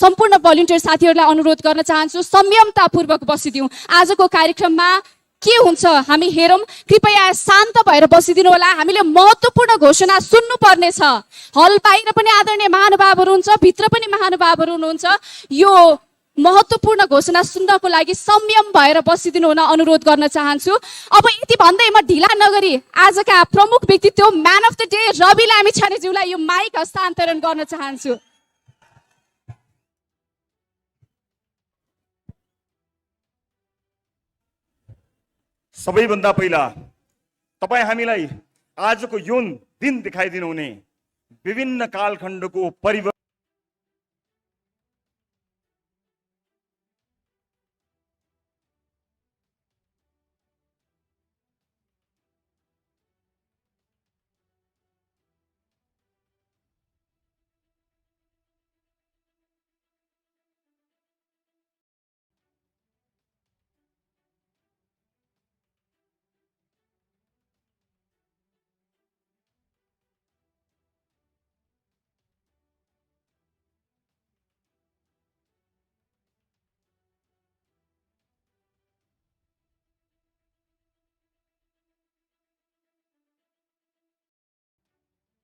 सम्पूर्ण भलिन्टियर साथीहरूलाई अनुरोध गर्न चाहन्छु, संयमतापूर्वक बसिदिउँ। आजको कार्यक्रममा के हुन्छ हामी हेरौँ। कृपया शान्त भएर बसिदिनु होला। हामीले महत्त्वपूर्ण घोषणा सुन्नुपर्ने छ। हल बाहिर पनि आदरणीय महानुभावहरू हुन्छ, भित्र पनि महानुभावहरू हुनुहुन्छ। यो महत्त्वपूर्ण घोषणा सुन्नको लागि संयम भएर बसिदिनु हुन अनुरोध गर्न चाहन्छु। अब यति भन्दै म ढिला नगरी आजका प्रमुख व्यक्तित्व man of the day Rabi लामिछानेज्यूलाई यो माइक हस्तान्तरण गर्न चाहन्छु। सबैभन्दा पहिला तपाईँ हामीलाई आजको यो दिन देखाइदिनु हुने विभिन्न कालखण्डको परिवर्तन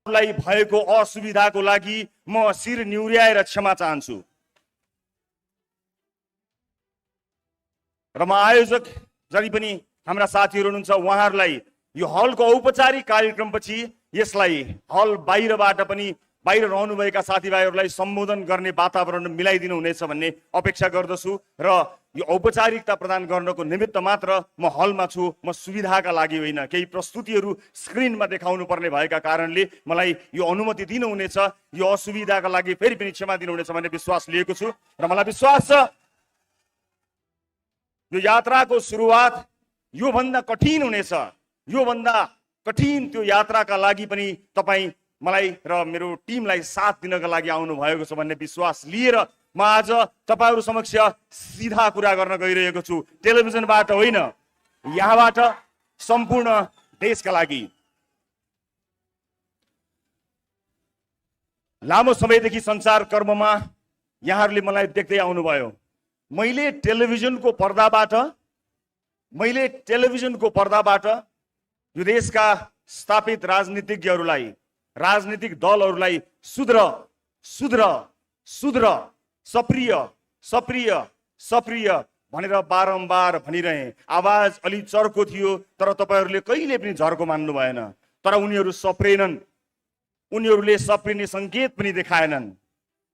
भएको असुविधाको लागि म शिर निहुर्याएर क्षमा चाहन्छु र म आयोजक जति पनि हाम्रा साथीहरू हुनुहुन्छ उहाँहरूलाई यो हलको औपचारिक कार्यक्रमपछि यसलाई हल बाहिरबाट पनि बाहिर रहनुभएका साथीभाइहरूलाई सम्बोधन गर्ने वातावरण मिलाइदिनु हुनेछ भन्ने अपेक्षा गर्दछु र यो औपचारिकता प्रदान गर्नको निमित्त मात्र म हलमा छु। म सुविधाका लागि होइन, केही प्रस्तुतिहरू स्क्रिनमा देखाउनु पर्ने भएका कारणले मलाई यो अनुमति दिनुहुनेछ। यो असुविधाका लागि फेरि पनि क्षमा दिनुहुनेछ भन्ने विश्वास लिएको छु र मलाई विश्वास छ यो यात्राको सुरुवात योभन्दा कठिन हुनेछ। योभन्दा कठिन त्यो यात्राका लागि पनि तपाईँ मलाई र मेरो टिमलाई साथ दिनका लागि आउनु भएको छ भन्ने विश्वास लिएर म आज तपाईहरु समक्ष सिधा कुरा गर्न गइरहेको छु। टेलिभिजनबाट होइन, यहाँबाट सम्पूर्ण देशका लागि। लामो समयदेखि संचार कर्ममा यहाँहरूले मलाई देख्दै आउनुभयो। मैले टेलिभिजनको पर्दाबाट यो देशका स्थापित राजनीतिज्ञहरूलाई, राजनीतिक दलहरूलाई सुध्र सप्रिय भनेर बारम्बार भनिरहे। आवाज अलि चर्को थियो तर तपाईहरुले कहिले पनि झर्को मान्नु भएन। तर उनीहरू सप्रेनन्, उनीहरूले सप्रिने संकेत पनि देखाएनन्।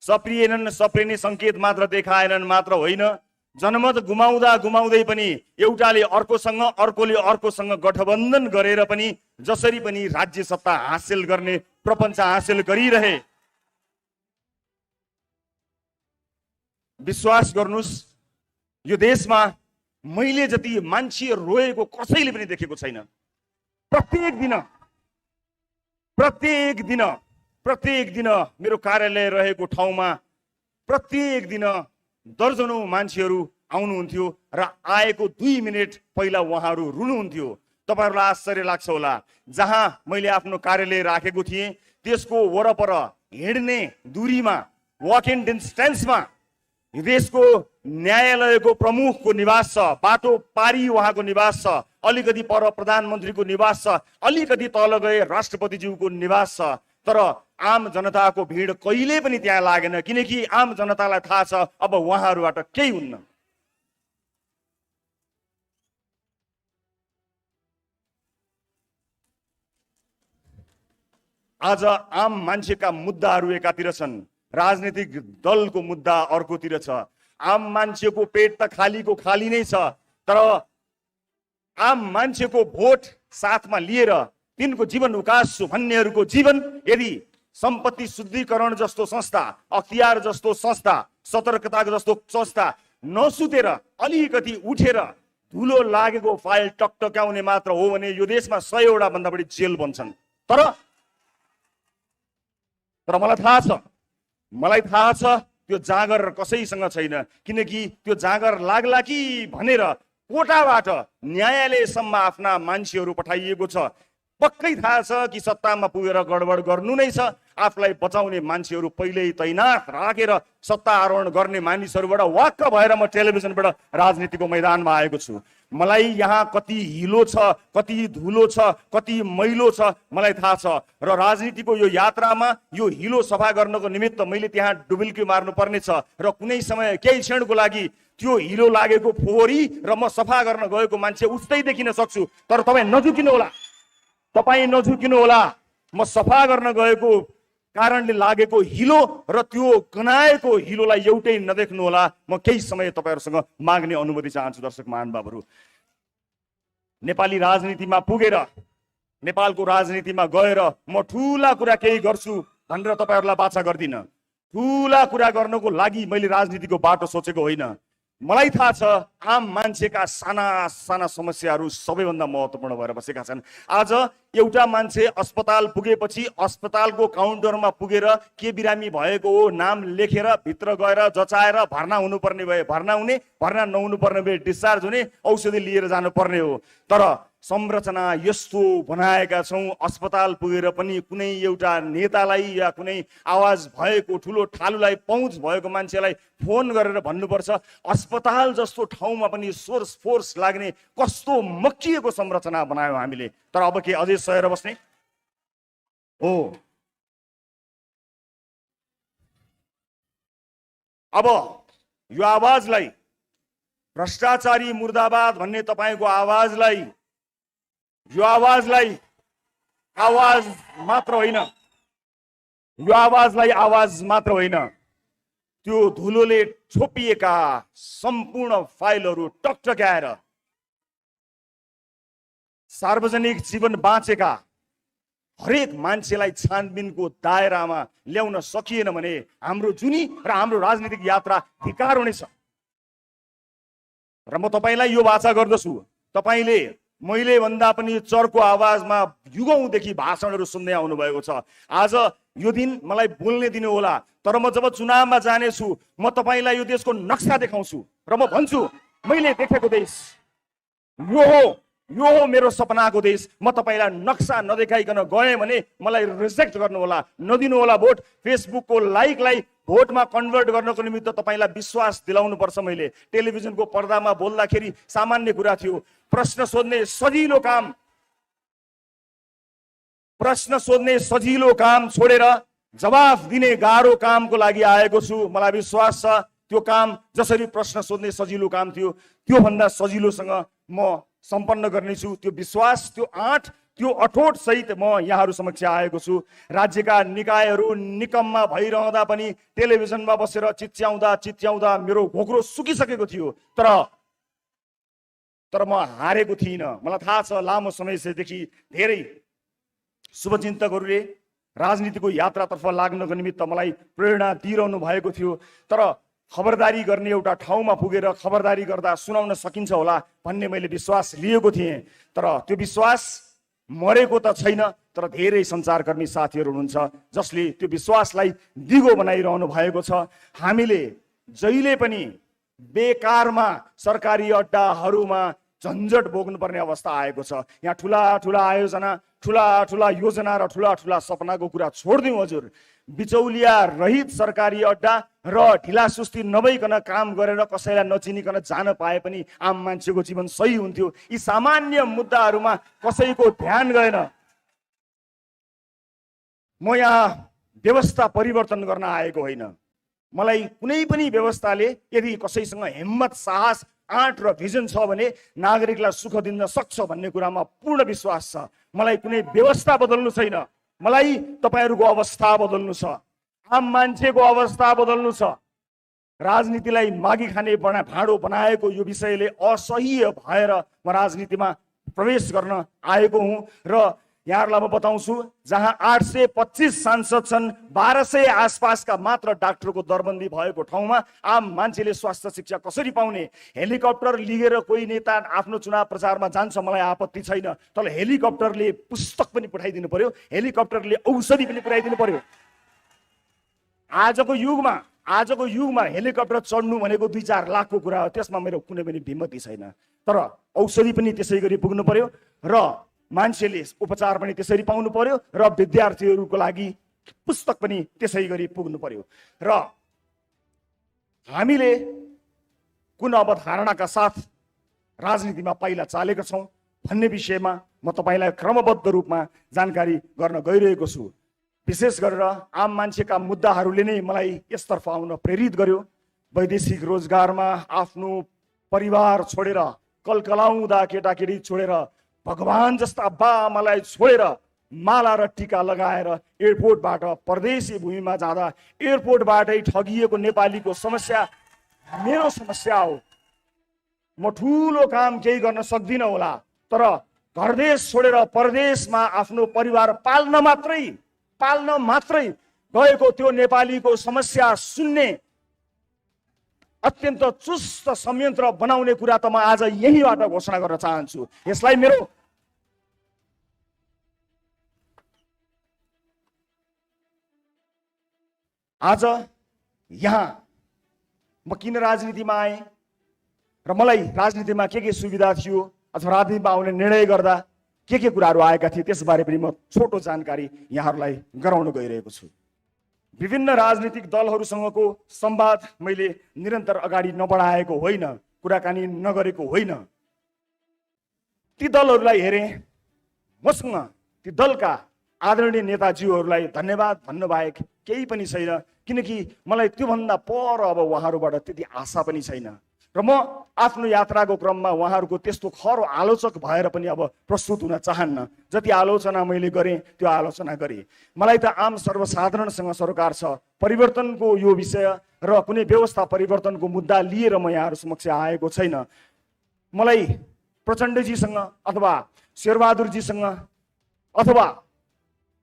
सप्रिने संकेत मात्र देखाएनन् मात्र होइन, जनमत गुमाउँदै पनि एउटाले अर्कोसँग, अर्कोले अर्कोसँग गठबन्धन गरेर पनि जसरी पनि राज्य सत्ता हासिल गर्ने प्रपञ्च हासिल गरिरहे। विश्वास गर्नुस्, यो देशमा मैले जति मान्छे रोएको कसैले पनि देखेको छैन। प्रत्येक दिन मेरो कार्यालय रहेको ठाउँमा प्रत्येक दिन दर्जनौं मान्छेहरू आउनुहुन्थ्यो र आएको 2 मिनेट पहिला उहाँहरू रुनुहुन्थ्यो। तपाईहरुलाई आश्चर्य लाग्छ होला, जहाँ मैले आफ्नो कार्यालय राखेको थिएँ त्यसको वरपर हिँड्ने दूरीमा, वक इन डिस्टेन्समा देशको न्यायालयको प्रमुखको निवास छ, बाटो पारी उहाँको निवास छ, अलिकति पर प्रधानमन्त्रीको निवास छ, अलिकति तल गए राष्ट्रपतिज्यूको निवास छ। तर आम जनताको भिड कहिले पनि त्यहाँ लागेन, किनकि आम जनतालाई थाहा छ अब उहाँहरूबाट केही हुन्न। आज आम मान्छेका मुद्दाहरू एकातिर छन्, राजनीतिक दलको मुद्दा अर्कोतिर छ। आम मान्छेको पेट त खालीको खाली नै छ, तर आम मान्छेको भोट साथमा लिएर तिनको जीवन उकास्छु भन्नेहरूको जीवन यदि सम्पत्ति शुद्धिकरण जस्तो संस्था, अख्तियार जस्तो संस्था, सतर्कता जस्तो संस्था नसुतेर अलिकति उठेर धुलो लागेको फाइल टकटक्याउने मात्र हो भने यो देशमा 100 वटा भन्दा बढी जेल बन्छन्। तर मलाई थाहा छ त्यो जाँगर कसैसँग छैन, किनकि त्यो जाँगर लाग्ला कि भनेर कोटाबाट न्यायालयसम्म आफ्ना मान्छेहरू पठाइएको छ। पक्कै थाहा छ कि सत्तामा पुगेर गडबड गर्नु नै छ। आफूलाई बचाउने मान्छेहरू पहिल्यै तैनात राखेर सत्ता आरोहण गर्ने मानिसहरूबाट वाक्क भएर म टेलिभिजनबाट राजनीतिको मैदानमा आएको छु। मलाई यहाँ कति हिलो छ, कति धुलो छ, कति मैलो छ मलाई थाहा छ र राजनीतिको यो यात्रामा यो हिलो सफा गर्नको निमित्त मैले त्यहाँ डुबुल्की मार्नु पर्ने छ र कुनै समय केही क्षणको लागि त्यो हिलो लागेको फोहोरी र म सफा गर्न गएको मान्छे उस्तै देखिन सक्छु। तर तपाईँ नझुकिनु होला, तपाईँ नझुकिनु होला। म सफा गर्न गएको कारणले लागेको हिलो र त्यो गनाएको हिलोलाई एउटै नदेख्नु होला। म केही समय तपाईहरुसँग माग्ने अनुमति चाहन्छु। दर्शक महानुभावहरू, नेपाली राजनीतिमा पुगेर, नेपालको राजनीतिमा गएर म ठूला कुरा केही गर्छु भनेर तपाईहरुलाई बाचा गर्दिन। ठूला कुरा गर्नको लागि मैले राजनीतिको बाटो सोचेको होइन। मलाई थाहा छ आम मान्छेका साना साना समस्याहरू सबैभन्दा महत्त्वपूर्ण भएर बसेका छन्। आज एउटा मान्छे अस्पताल पुगेपछि अस्पतालको काउन्टरमा पुगेर के बिरामी भएको हो नाम लेखेर भित्र गएर जचाएर भर्ना हुनुपर्ने भए भर्ना हुने, भर्ना नहुनुपर्ने भए डिस्चार्ज हुने, औषधि लिएर जानुपर्ने हो। तर संरचना यस्तो बनाएका छौँ, अस्पताल पुगेर पनि कुनै एउटा नेतालाई या कुनै आवाज भएको ठुलो ठालुलाई पहुँच भएको मान्छेलाई फोन गरेर भन्नुपर्छ अस्पताल जस्तो ठाउँमा पनि सोर्स फोर्स लाग्ने कस्तो मक्किएको संरचना बनायौँ हामीले। तर अब के अझै सहेर बस्ने हो? अब यो आवाजलाई, भ्रष्टाचारी मुर्दाबाद भन्ने तपाईको आवाजलाई, यो आवाजलाई आवाज मात्र होइन, यो आवाजलाई आवाज मात्र होइन, त्यो धुलोले छोपिएका सम्पूर्ण फाइलहरू टकटक्याएर सार्वजनिक जीवन बाँचेका हरेक मान्छेलाई छानबिनको दायरामा ल्याउन सकिएन भने हाम्रो जुनी र हाम्रो राजनीतिक यात्रा धिक्कार हुनेछ। र म तपाईलाई यो वाचा गर्दछु, तपाईले मैले भन्दा पनि चर्को आवाजमा युगौंदेखि भाषणहरू सुन्दै आउनु भएको छ। आज यो दिन मलाई बोल्ने दिनु होला, तर म जब चुनावमा जानेछु म तपाईलाई यो देशको नक्सा देखाउँछु र म भन्छु मैले देखेको देश यो हो मेरो सपनाको देश। म तपाईलाई नक्सा नदेखाइकन गएँ भने मलाई रिजेक्ट गर्नु होला, नदिनु होला भोट। फेसबुकको लाइकलाई भोटमा कन्भर्ट गर्नको निमित्त तपाईलाई विश्वास दिलाउनु पर्छ। मैले टेलिभिजनको पर्दामा बोल्दाखेरि सामान्य कुरा थियो, प्रश्न सोध्ने सजिलो काम छोडेर जवाफ दिने गाह्रो कामको लागि आएको छु। मलाई विश्वास छ त्यो काम जसरी प्रश्न सोध्ने सजिलो काम थियो त्यो भन्दा सजिलोसँग म सम्पन्न गर्नेछु। त्यो विश्वास, त्यो आँट, त्यो अठोट सहित म यहाँहरू समक्ष आएको छु। राज्यका निकायहरू निकम्मा भइरहँदा पनि टेलिभिजनमा बसेर चिच्याउँदा मेरो घोक्रो सुकिसकेको थियो, तर म हारेको थिइनँ। मलाई थाहा छ लामो समयदेखि धेरै शुभचिन्तकहरूले राजनीतिको यात्रातर्फ लाग्नको निमित्त मलाई प्रेरणा दिइरहनु भएको थियो। तर खबरदारी गर्ने एउटा ठाउँमा पुगेर खबरदारी गर्दा सुनाउन सकिन्छ होला भन्ने मैले विश्वास लिएको थिएँ। तर त्यो विश्वास मरेको त छैन, तर धेरै सञ्चारकर्मी साथीहरू हुनुहुन्छ जसले त्यो विश्वासलाई दिगो बनाइरहनु भएको छ। हामीले जहिले पनि बेकारमा सरकारी अड्डाहरूमा झन्झट भोग्नुपर्ने अवस्था आएको छ। यहाँ ठुला ठुला आयोजना, ठुला योजना र ठुला सपनाको कुरा छोडिदिउँ हजुर। बिचौलिया रहित सरकारी अड्डा र ढिलासुस्ती नभइकन काम गरेर कसैलाई नचिनिकन जान पाए पनि आम मान्छेको जीवन सही हुन्थ्यो। यी सामान्य मुद्दाहरूमा कसैको ध्यान गएन। म यहाँ व्यवस्था परिवर्तन गर्न आएको होइन। मलाई कुनै पनि व्यवस्थाले यदि कसैसँग हिम्मत, साहस, आँट र भिजन छ भने नागरिकलाई सुख दिन सक्छ भन्ने कुरामा पूर्ण विश्वास छ। मलाई कुनै व्यवस्था बदल्नु छैन, मलाई तपाईहरुको अवस्था बदल्नु छ, आम मान्छेको अवस्था बदल्नु छ। राजनीतिलाई मागी खाने भाँडो बनाएको यो विषयले असह्य भएर म राजनीतिमा प्रवेश गर्न आएको हुँ। र यहाँहरूलाई म बताउँछु, जहाँ 825 सांसद छन्, 1200 आसपासका मात्र डाक्टरको दरबन्दी भएको ठाउँमा आम मान्छेले स्वास्थ्य शिक्षा कसरी पाउने? हेलिकप्टर लिएर कोही नेता आफ्नो चुनाव प्रचारमा जान्छ, मलाई आपत्ति छैन, तर हेलिकप्टरले पुस्तक पनि पठाइदिनु पर्यो, हेलिकप्टरले औषधि पनि पुर्याइदिनु पर्यो। आजको युगमा हेलिकप्टर चढ्नु भनेको 2-4 लाखको कुरा हो, त्यसमा मेरो कुनै पनि भिमती छैन। तर औषधि पनि त्यसै गरी पुग्नु पर्यो र मान्छेले उपचार पनि त्यसरी पाउनु पर्यो र विद्यार्थीहरूको लागि पुस्तक पनि त्यसै गरी पुग्नु पर्यो। र हामीले कुन अवधारणाका साथ राजनीतिमा पाइला चालेका छौँ भन्ने विषयमा म तपाईँलाई क्रमबद्ध रूपमा जानकारी गर्न गइरहेको छु। विशेष गरेर आम मान्छेका मुद्दाहरूले नै मलाई यसतर्फ आउन प्रेरित गर्यो। वैदेशिक रोजगारमा आफ्नो परिवार छोडेर, कलकलाउँदा केटाकेटी छोडेर, भगवान जस्ता बाआमालाई छोडेर माला र टीका लगाएर एयरपोर्टबाट परदेशी भूमिमा जाँदा एयरपोर्टबाटै ठगिएको नेपालीको समस्या मेरो समस्या हो। म ठुलो काम केही गर्न सक्दिनँ होला, तर घरदेश छोडेर परदेशमा आफ्नो परिवार पाल्न मात्रै गएको त्यो नेपालीको समस्या सुन्ने अत्यन्त चुस्त संयन्त्र बनाउने कुरा त म आज यहीँबाट घोषणा गर्न चाहन्छु। यसलाई मेरो आज यहाँ म किन राजनीतिमा आएँ र मलाई राजनीतिमा के सुविधा थियो अथवा राजनीतिमा आउने निर्णय गर्दा के कुराहरू आएका थिए त्यसबारे पनि म छोटो जानकारी यहाँहरूलाई गराउन गइरहेको छु। विभिन्न राजनीतिक दलहरूसँगको संवाद मैले निरन्तर अगाडि नबढाएको होइन, कुराकानी नगरेको होइन। ती दलहरूलाई हेरेँ, मसँग ती दलका आदरणीय नेताजीहरूलाई धन्यवाद भन्नुबाहेक केही पनि छैन, किनकि मलाई त्योभन्दा पर अब उहाँहरूबाट त्यति आशा पनि छैन। र म आफ्नो यात्राको क्रममा उहाँहरूको त्यस्तो खरो आलोचक भएर पनि अब प्रस्तुत हुन चाहन्न। जति आलोचना मैले गरेँ त्यो आलोचना गरेँ। मलाई त आम सर्वसाधारणसँग सरोकार छ। परिवर्तनको यो विषय र कुनै व्यवस्था परिवर्तनको मुद्दा लिएर म यहाँहरू समक्ष आएको छैन। मलाई प्रचण्डजीसँग अथवा शेरबहादुरजीसँग अथवा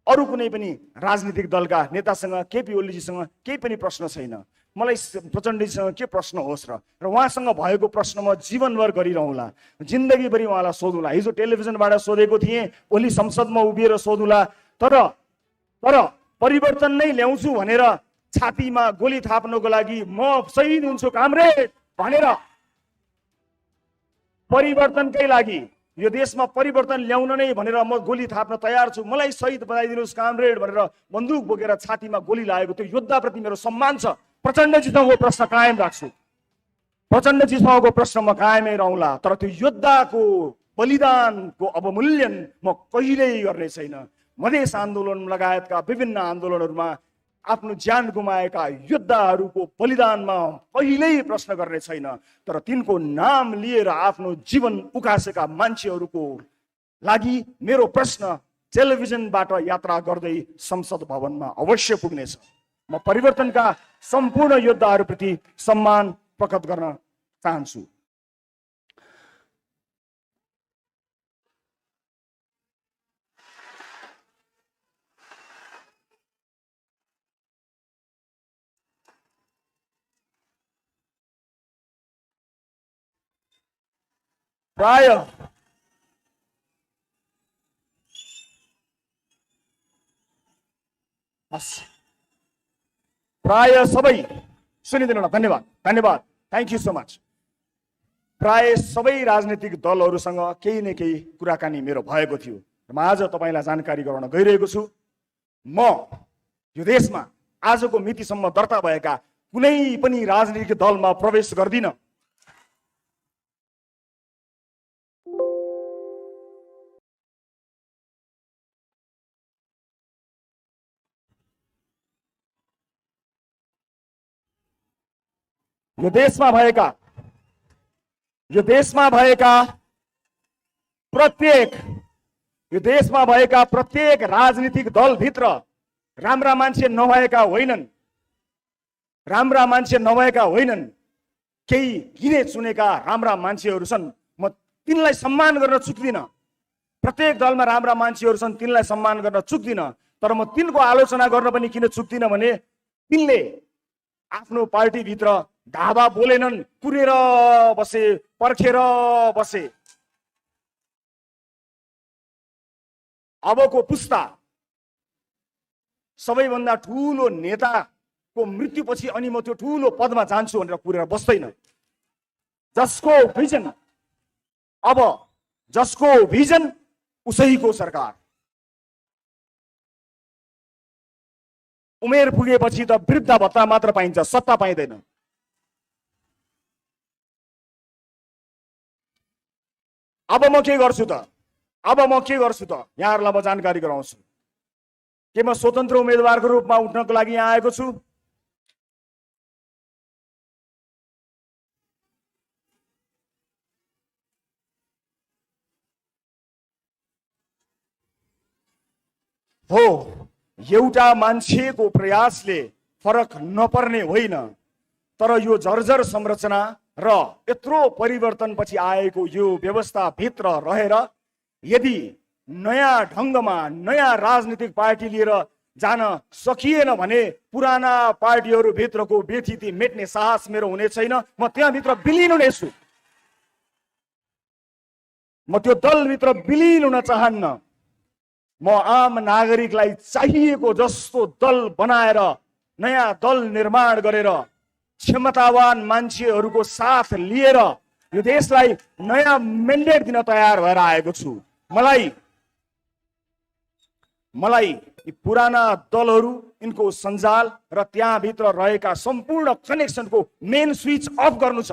अरू कुनै पनि राजनीतिक दलका नेतासँग, केपी ओलीजीसँग केही पनि प्रश्न छैन। मलाई प्रचण्डजीसँग के प्रश्न होस् र उहाँसँग भएको प्रश्न म जीवनभर गरिरहँला, जिन्दगीभरि उहाँलाई सोधुला। हिजो टेलिभिजनबाट सोधेको थिएँ, भोलि संसदमा उभिएर सोधुला। तर परिवर्तन नै ल्याउँछु भनेर छातीमा गोली थाप्नको लागि म शहीद हुन्छु कामरेड भनेर परिवर्तनकै लागि यो देशमा परिवर्तन ल्याउन नै भनेर म गोली थाप्न तयार छु, मलाई शहीद बनाइदिनुहोस् कामरेड भनेर बन्दुक बोकेर छातीमा गोली लागेको त्यो योद्धाप्रति मेरो सम्मान छ। प्रचण्डजीसँगको प्रश्न कायम राख्छु, प्रचण्डजीसँगको प्रश्न म कायमै रहला, तर त्यो योद्धाको बलिदानको अवमूल्यन म कहिल्यै गर्ने छैन। मधेस आन्दोलन लगायतका विभिन्न आन्दोलनहरूमा आफ्नो ज्यान गुमाएका योद्धाहरूको बलिदानमा कहिल्यै प्रश्न गर्ने छैन। तर तिनको नाम लिएर आफ्नो जीवन उकासेका मान्छेहरूको लागि मेरो प्रश्न टेलिभिजनबाट यात्रा गर्दै संसद भवनमा अवश्य पुग्नेछ। म परिवर्तनका सम्पूर्ण योद्धाहरूप्रति सम्मान प्रकट गर्न चाहन्छु। प्राय सबै सुनिदिनु न, धन्यवाद, थ्याङ्क यू सो मच। प्राय सबै राजनीतिक दलहरूसँग केही न केही कुराकानी मेरो भएको थियो। म आज तपाईँलाई जानकारी गराउन गइरहेको छु। म यो देशमा आजको मितिसम्म दर्ता भएका कुनै पनि राजनीतिक दलमा प्रवेश गर्दिन। यो देशमा भएका प्रत्येक राजनीतिक दलभित्र राम्रा मान्छे नभएका होइनन्, केही गिने चुनेका राम्रा मान्छेहरू छन्। म तिनलाई सम्मान गर्न चुक्दिनँ। प्रत्येक दलमा राम्रा मान्छेहरू छन्, तिनलाई सम्मान गर्न चुक्दिनँ। तर म तिनको आलोचना गर्न पनि किन चुक्दिनँ भने तिनले आफ्नो पार्टीभित्र धावा बोलेनन्, कुरेर बसे, पर्खेर बसे। अबको पुस्ता सबैभन्दा ठुलो नेताको मृत्युपछि अनि म त्यो ठुलो पदमा जान्छु भनेर कुरेर बस्दैन। जसको भिजन उसैको सरकार। उमेर पुगेपछि त वृद्ध भत्ता मात्र पाइन्छ, सत्ता पाइँदैन। अब म के गर्छु त यहाँहरूलाई म जानकारी गराउँछु। के म स्वतन्त्र उम्मेदवारको रूपमा उठ्नको लागि यहाँ आएको छु? हो, एउटा मान्छेको प्रयासले फरक नपर्ने होइन, तर यो जर्जर संरचना र यत्रो परिवर्तनपछि आएको यो व्यवस्थाभित्र रहेर यदि नयाँ ढङ्गमा नयाँ राजनीतिक पार्टी लिएर जान सकिएन भने पुराना पार्टीहरू भित्रको व्यथिति मेट्ने साहस मेरो हुने छैन। म त्यहाँभित्र विलिन हुनेछु, म त्यो दलभित्र विलिन हुन चाहन्न। म आम नागरिकलाई चाहिएको जस्तो दल बनाएर नयाँ दल निर्माण गरेर क्षमतावान मान्छेहरूको साथ लिएर यो देशलाई नयाँ मेन्डेट दिन तयार भएर आएको छु। मलाई यी पुराना दलहरू, यिनको सञ्जाल र त्यहाँभित्र रहेका सम्पूर्ण कनेक्सनको मेन स्विच अफ गर्नु छ।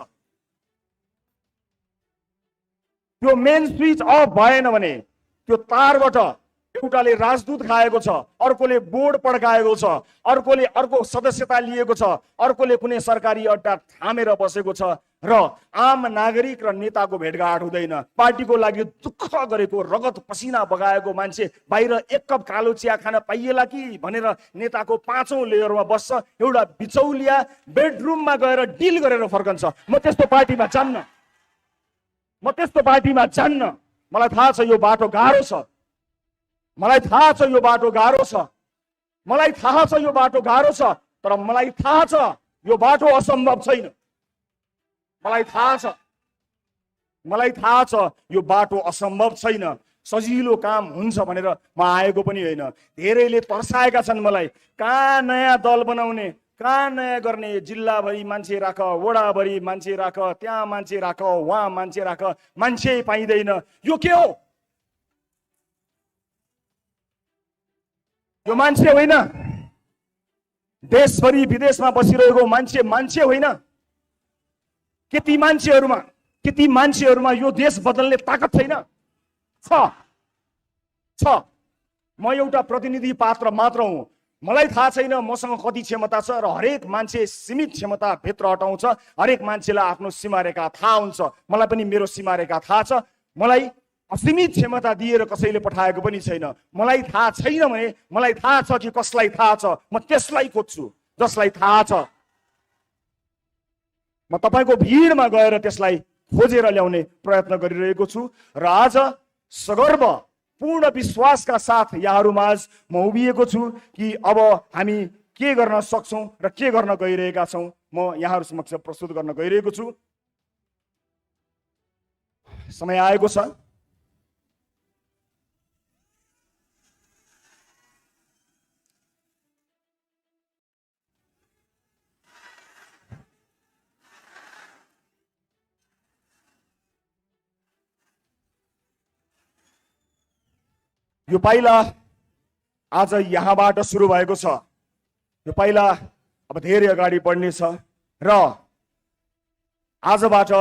त्यो मेन स्विच अफ भएन भने त्यो तारबाट एउटाले राजदूत खाएको छ, अर्कोले बोर्ड पड्काएको छ, अर्कोले अर्को सदस्यता लिएको छ, अर्कोले कुनै सरकारी अड्डा थामेर बसेको छ र आम नागरिक र नेताको भेटघाट हुँदैन। पार्टीको लागि दुःख गरेको, रगत पसिना बगाएको मान्छे बाहिर एक कप कालो चिया खान पाइएला कि भनेर नेताको 5औं लेयरमा बस्छ, एउटा बिचौलिया बेडरुममा गएर डिल गरेर फर्कन्छ। म त्यस्तो पार्टीमा जान्न। मलाई थाहा छ यो बाटो गाह्रो छ, मलाई थाहा छ यो बाटो छ, तर मलाई थाहा छ यो बाटो असम्भव छैन। मलाई थाहा छ यो बाटो असम्भव छैन, सजिलो काम हुन्छ भनेर म आएको पनि होइन। धेरैले तर्साएका छन् मलाई, कहाँ नयाँ दल बनाउने, कहाँ नयाँ गर्ने, जिल्लाभरि मान्छे राख, वडाभरि मान्छे राख, त्यहाँ मान्छे राख, वहाँ मान्छे राख, मान्छे पाइँदैन। यो के हो? यो मान्छे होइन। देशभरि विदेशमा बसिरहेको मान्छे होइन। के ती मान्छेहरूमा यो देश बदल्ने ताकत छैन? छ। म एउटा प्रतिनिधि पात्र मात्र हुँ। मलाई थाहा छैन मसँग कति क्षमता छ र हरेक मान्छे सीमित क्षमता भित्र अटाउँछ। हरेक मान्छेलाई आफ्नो सीमारेखा थाहा हुन्छ। मलाई पनि मेरो सीमारेखा थाहा छ। मलाई असीमित क्षमता दिएर कसैले पठाएको पनि छैन। मलाई थाहा छैन भने मलाई थाहा छ कि कसलाई थाहा छ, म त्यसलाई खोज्छु जसलाई थाहा छ। म तपाईको भिडमा गएर त्यसलाई खोजेर ल्याउने प्रयत्न गरिरहेको छु र आज सगर्व पूर्ण विश्वासका साथ यहाँहरूमाझ म उभिएको छु कि अब हामी के गर्न सक्छौं र के गर्न गइरहेका छौं, म यहाँहरू समक्ष प्रस्तुत गर्न गइरहेको छु। समय आएको छ। यो पाइला आज यहाँबाट सुरु भएको छ। यो पाइला अब धेरै अगाडि बढ्नेछ र आजबाट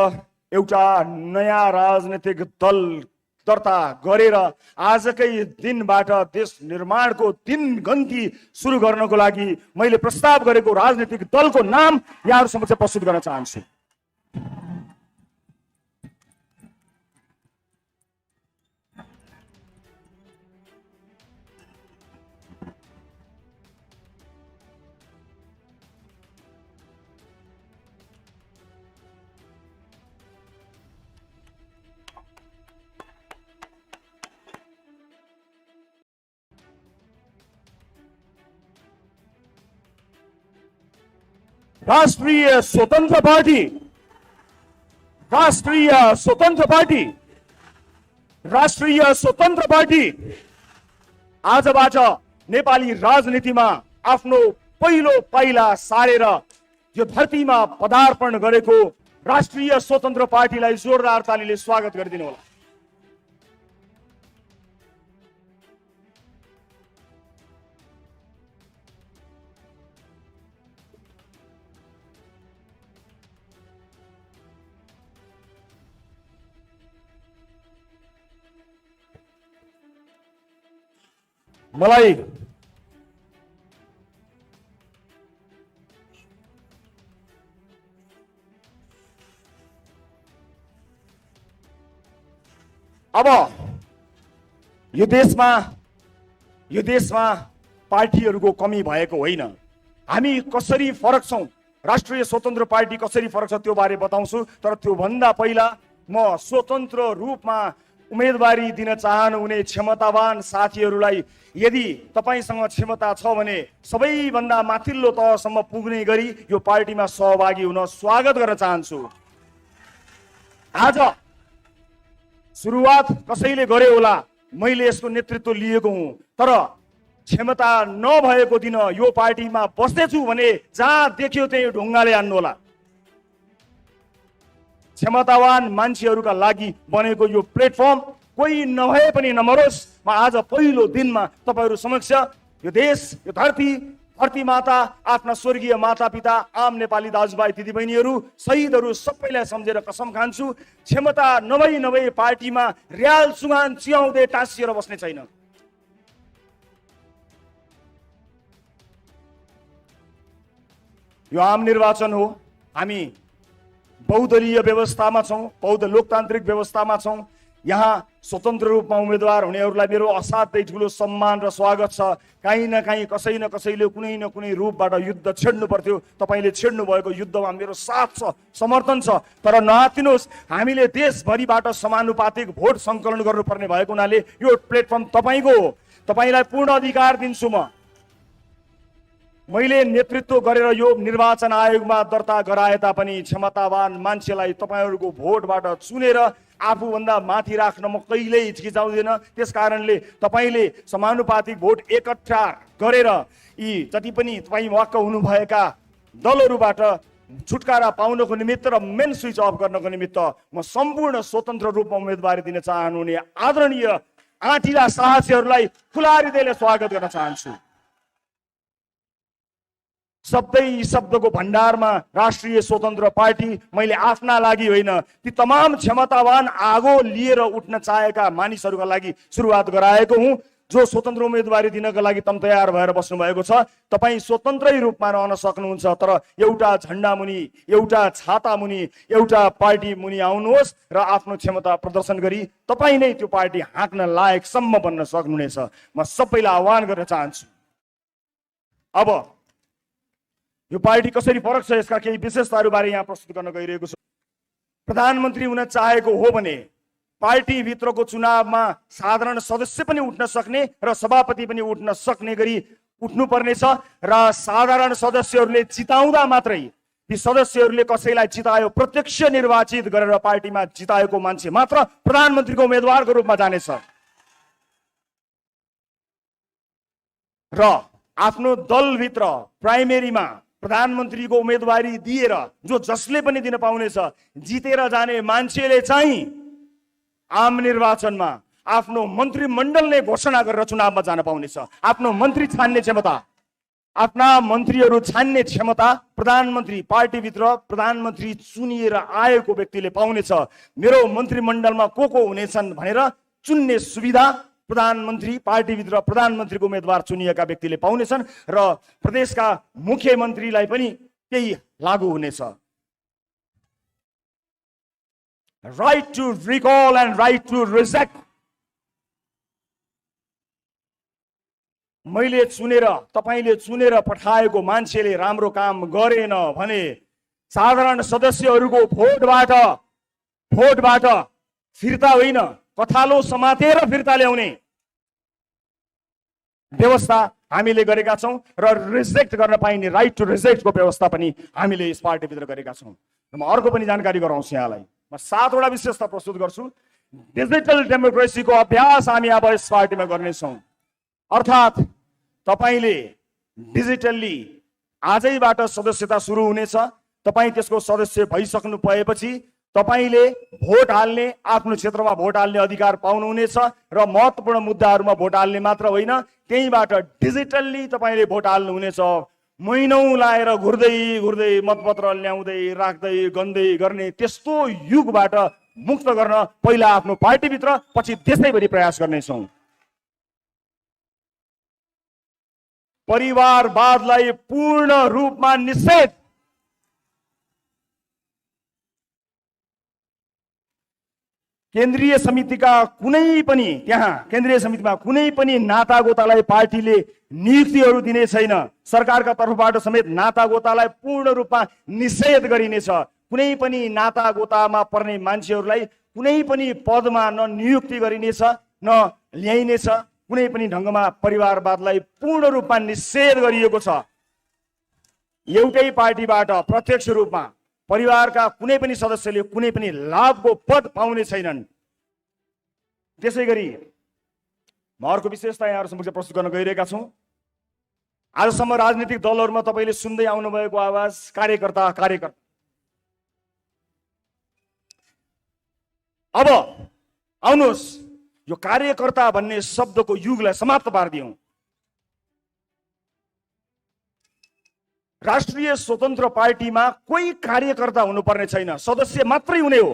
एउटा नयाँ राजनीतिक दल दर्ता गरेर आजकै दिनबाट देश निर्माणको दिनगन्ती सुरु गर्नको लागि मैले प्रस्ताव गरेको राजनीतिक दलको नाम यहाँहरू समक्ष प्रस्तुत गर्न चाहन्छु। राष्ट्रिय स्वतन्त्र पार्टी आजबाट नेपाली राजनीतिमा आफ्नो पहिलो पाइला सारेर यो धरतीमा पदार्पण गरेको राष्ट्रिय स्वतन्त्र पार्टीलाई जोरदार तालीले स्वागत गरिदिनु होला। मलाई अब यो देशमा पार्टीहरूको कमी भएको होइन। हामी कसरी फरक छौं, राष्ट्रिय स्वतन्त्र पार्टी कसरी फरक छ त्यो बारे बताउँछु। तर त्यो भन्दा पहिला म स्वतन्त्र रूपमा उम्मेदवारी दिन चाहनुहुने क्षमतावान साथीहरूलाई यदि तपाईसँग क्षमता छ भने सबैभन्दा माथिल्लो तहसम्म पुग्ने गरी यो पार्टीमा सहभागी हुन स्वागत गर्न चाहन्छु। आज सुरुवात कसैले गरे होला, मैले यसको नेतृत्व लिएको हुँ, तर क्षमता नभएको दिन यो पार्टीमा बस्दैछु भने जहाँ देख्यो त्यही ढुङ्गाले हान्नु होला। क्षमतावान मान्छेहरूका लागि बनेको यो प्लेटफर्म कोही नभए पनि नमरोस्। म आज पहिलो दिनमा तपाईहरू समक्ष यो देश, यो धरती माता, आफ्ना स्वर्गीय माता पिता, आम नेपाली दाजुभाइ दिदीबहिनीहरू, शहीदहरू सबैलाई सम्झेर कसम खान्छु, क्षमता नभई पार्टीमा र्याल सुगान चियाउँदै टाँसिएर बस्ने छैन। यो आम निर्वाचन हो। हामी बहुदलीय व्यवस्थामा छौं, बहु लोकतान्त्रिक व्यवस्थामा छौं। यहाँ स्वतन्त्र रूपमा उम्मेदवार हुनेहरूलाई मेरो असाध्यै ठुलो सम्मान र स्वागत छ। कहीँ न कहीँ कसै न कसैले कुनै न कुनै रूपबाट युद्ध छेड्नु पर्थ्यो। तपाईले छेड्नु भएको युद्धमा मेरो साथ छ, समर्थन छ। तर नआत्तिनुहोस्, हामीले देशभरिबाट समानुपातिक भोट सङ्कलन गर्नुपर्ने भएको हुनाले यो प्लेटफर्म तपाईको हो। तपाईलाई पूर्ण अधिकार दिन्छु। मैले नेतृत्व गरेर यो निर्वाचन आयोगमा दर्ता गराए तापनि क्षमतावान मान्छेलाई तपाईहरूको भोटबाट चुनेर आफूभन्दा माथि राख्न म कहिल्यै हिचकिचाउँदिन। त्यसकारणले तपाईले समानुपातिक भोट एकट्ठा गरेर यी जति पनि तपाई वाक्क हुनुभएका दलहरूबाट छुटकारा पाउनको निमित्त र मेन स्विच अफ गर्नको निमित्त म सम्पूर्ण स्वतन्त्र रूपमा उम्मेदवारी दिन चाहनुहुने आदरणीय आँटिला साहसीहरूलाई खुला हृदयले स्वागत गर्न चाहन्छु। शब्दको भण्डारमा राष्ट्रिय स्वतन्त्र पार्टी मैले आफ्ना लागि होइन, ती तमाम क्षमतावान आगो लिएर उठ्न चाहेका मानिसहरूका लागि सुरुवात गराएको हुँ, जो स्वतन्त्र उम्मेदवारी दिनका लागि तम तयार भएर बस्नु भएको छ। तपाई स्वतन्त्रै रूपमा रहन सक्नुहुन्छ, तर एउटा झण्डा मुनि, एउटा छाता मुनि, एउटा पार्टी मुनि आउनुहोस् र आफ्नो क्षमता प्रदर्शन गरी तपाई नै त्यो पार्टी हाँक्न लायकसम्म बन्न सक्नुहुनेछ। म सबैलाई आह्वान गर्न चाहन्छु। अब यो पार्टी कसरी फरक छ यसका केही विशेषताहरू बारे यहाँ प्रस्तुत गर्न गइरहेको छु। प्रधानमन्त्री हुन चाहेको हो भने पार्टी भित्रको चुनावमा साधारण सदस्य पनि उठ्न सक्ने र सभापति पनि उठ्न सक्ने गरी उठ्नुपर्नेछ र साधारण सदस्यहरूले जिताउँदा मात्रै ती सदस्यहरूले कसैलाई जितायो, प्रत्यक्ष निर्वाचित गरेर पार्टीमा जिताएको मान्छे मात्र प्रधानमन्त्रीको उम्मेदवारको रूपमा जानेछ र आफ्नो दलभित्र प्राइमेरीमा प्रधानमन्त्रीको उम्मेदवारी दिएर जो जसले पनि दिन पाउनेछ, जितेर जाने मान्छेले चाहिँ आम निर्वाचनमा आफ्नो मन्त्रीमण्डलले घोषणा गरेर चुनावमा जान पाउनेछ। आफ्नो मन्त्री छान्ने क्षमता, आफ्ना मन्त्रीहरू छान्ने क्षमता प्रधानमन्त्री, पार्टीभित्र प्रधानमन्त्री चुनिएर आएको व्यक्तिले पाउनेछ। मेरो मन्त्रीमण्डलमा को हुनेछन् भनेर चुन्ने सुविधा प्रधानमन्त्री, पार्टीभित्र प्रधानमन्त्रीको उम्मेदवार चुनिएका व्यक्तिले पाउनेछन् र प्रदेशका मुख्यमन्त्रीलाई पनि त्यही लागू हुनेछ। Right to recall and right to reject. मैले चुनेर, तपाईले चुनेर पठाएको मान्छेले राम्रो काम गरेन भने साधारण सदस्यहरूको भोटबाट फिर्ता होइन, कथालो समातेर फिर्ता ल्याउने व्यवस्था हामीले गरेका छौं र रिजेक्ट गर्न पाइने राइट टु रिजेक्टको व्यवस्था पनि हामीले यस पार्टीभित्र गरेका छौं। र म अर्को पनि जानकारी गराउँछु यहाँलाई। म 7 वटा विशेषता प्रस्तुत गर्छु। डिजिटल डेमोक्रेसीको अभ्यास हामी अब यस पार्टीमा गर्नेछौँ। अर्थात् तपाईले डिजिटल्ली आजैबाट सदस्यता सुरु हुनेछ। तपाई त्यसको सदस्य भइसक्नु भएपछि तपाईले भोट हाल्ने, आफ्नो क्षेत्रमा भोट हाल्ने अधिकार पाउनुहुनेछ र महत्त्वपूर्ण मुद्दाहरूमा भोट हाल्ने मात्र होइन, त्यहीबाट डिजिटल्ली तपाईले भोट हाल्नुहुनेछ। महिनौं लाएर घुर्दै मतपत्र ल्याउँदै राख्दै गन्दै गर्ने त्यस्तो युगबाट मुक्त गर्न पहिला आफ्नो पार्टीभित्र पछि देशैभरि प्रयास गर्नेछौँ। परिवारवादलाई पूर्ण रूपमा निषेध। केन्द्रीय समितिका कुनै पनि त्यहाँ केन्द्रीय समितिमा कुनै पनि नातागोतालाई पार्टीले नियुक्तिहरू दिने छैन। सरकारका तर्फबाट समेत नातागोतालाई पूर्ण रूपमा निषेध गरिनेछ। कुनै पनि नातागोतामा पर्ने मान्छेहरूलाई कुनै पनि पदमा न नियुक्ति गरिनेछ न ल्याइनेछ। कुनै पनि ढङ्गमा परिवारवादलाई पूर्ण रूपमा निषेध गरिएको छ। एउटै पार्टीबाट प्रत्यक्ष रूपमा परिवारका कुनै पनि सदस्यले कुनै पनि लाभको पद पाउने छैनन्। त्यसै गरी म अर्को विशेषता यहाँहरू समक्ष प्रस्तुत गर्न गइरहेका छौँ। आजसम्म राजनीतिक दलहरूमा तपाईँले सुन्दै आउनुभएको आवाज कार्यकर्ता कार्यकर्ता। अब आउनुहोस् यो कार्यकर्ता भन्ने शब्दको युगलाई समाप्त पारिदियौँ। राष्ट्रिय स्वतन्त्र पार्टीमा कोही कार्यकर्ता हुनुपर्ने छैन, सदस्य मात्रै हुने हो।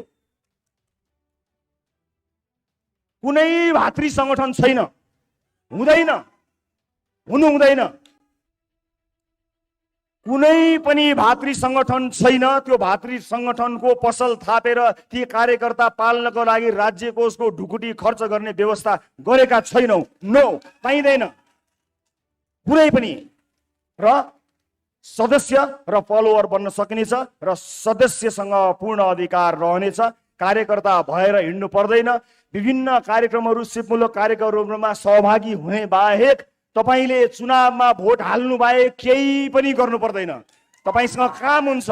कुनै भातृ संगठन छैन, हुँदैन, हुनु हुँदैन। कुनै पनि भातृ संगठन छैन। त्यो भातृ संगठनको पसल थापेर ती कार्यकर्ता पाल्नको लागि राज्य कोषको ढुकुटी खर्च गर्ने व्यवस्था गरेका छैनौँ। नो, पाइँदैन कुनै पनि। र सदस्य र फलोवर बन्न सकिनेछ र सदस्यसँग पूर्ण अधिकार रहनेछ। कार्यकर्ता भएर हिँड्नु पर्दैन। विभिन्न कार्यक्रमहरू सिपमूलक कार्यक्रमहरूमा सहभागी हुने बाहेक तपाईले चुनावमा भोट हाल्नु बाहेक केही पनि गर्नु पर्दैन। तपाईसँग काम हुन्छ,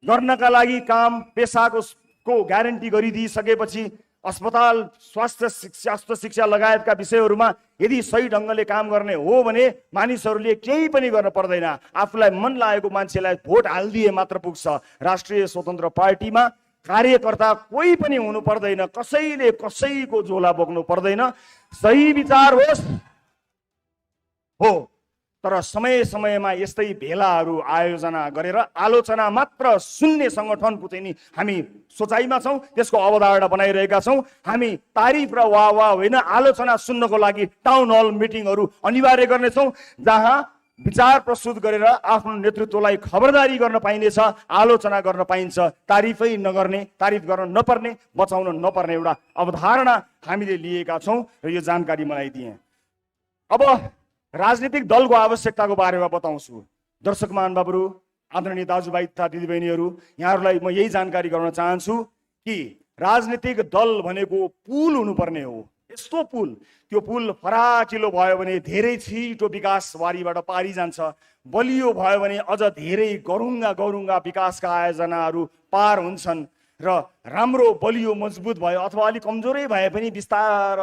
गर्नका लागि काम पेसाको ग्यारेन्टी गरिदिइसकेपछि अस्पताल स्वास्थ्य शिक्षा लगायतका विषयहरूमा यदि सही ढङ्गले काम गर्ने हो भने मानिसहरूले केही पनि गर्न पर्दैन। आफूलाई मन लागेको मान्छेलाई भोट हालिदिए मात्र पुग्छ। राष्ट्रिय स्वतन्त्र पार्टीमा कार्यकर्ता कोही पनि हुनु पर्दैन। कसैले कसैको झोला बोक्नु पर्दैन। सही विचार होस् हो, तर समय समयमा यस्तै भेलाहरू आयोजना गरेर आलोचना मात्र सुन्ने सङ्गठनको चाहिँ नि हामी सोचाइमा छौँ, त्यसको अवधारणा बनाइरहेका छौँ। हामी तारिफ र वाह होइन, आलोचना सुन्नको लागि टाउन हल मिटिङहरू अनिवार्य गर्नेछौँ, जहाँ विचार प्रस्तुत गरेर आफ्नो नेतृत्वलाई खबरदारी गर्न पाइनेछ, आलोचना गर्न पाइन्छ। तारिफै नगर्ने, तारिफ गर्न नपर्ने, बचाउन नपर्ने एउटा अवधारणा हामीले लिएका छौँ र यो जानकारी मलाई दिएँ। अब राजनीतिक दलको आवश्यकताको बारेमा बताउँछु। दर्शक महानुभावहरू, आदरणीय दाजुभाइ तथा दिदीबहिनीहरू, यहाँहरूलाई म यही जानकारी गराउन चाहन्छु कि राजनीतिक दल भनेको पुल हुनुपर्ने हो। यस्तो पुल, त्यो पुल फराकिलो भयो भने धेरै छिटो विकासवारीबाट पारी जान्छ। बलियो भयो भने अझ धेरै गरुङ्गा विकासका आयोजनाहरू पार हुन्छन् र राम्रो बलियो मजबुत भयो अथवा अलिक कमजोरै भए पनि बिस्तार